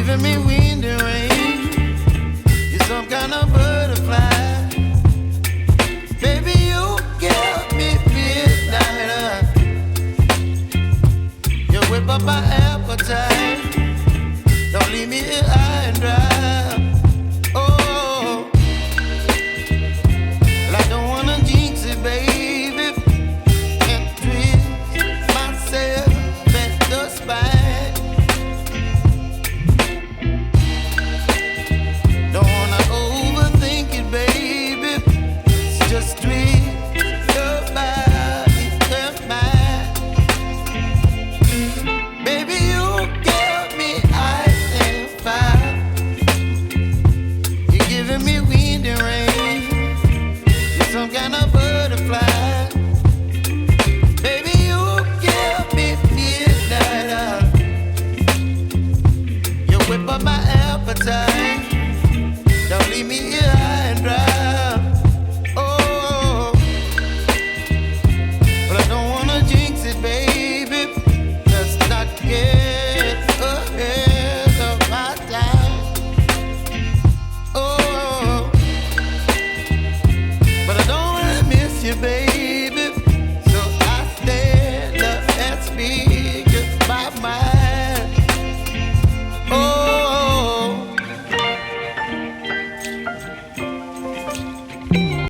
giving me wind and rain. You're some kind of butterfly. Baby, you give me midnight. You whip up my appetite. Don't leave me here high and dry. Oh, well, I don't wanna jinx it, baby. Can't twist myself at the spine. Don't wanna overthink it, baby. It's just twist your body and mine. Baby, you give me ice and fire. You're giving me wind and rain. You're some kind of butterfly. Baby, you give me midnight. You whip up my appetite. Don't leave me here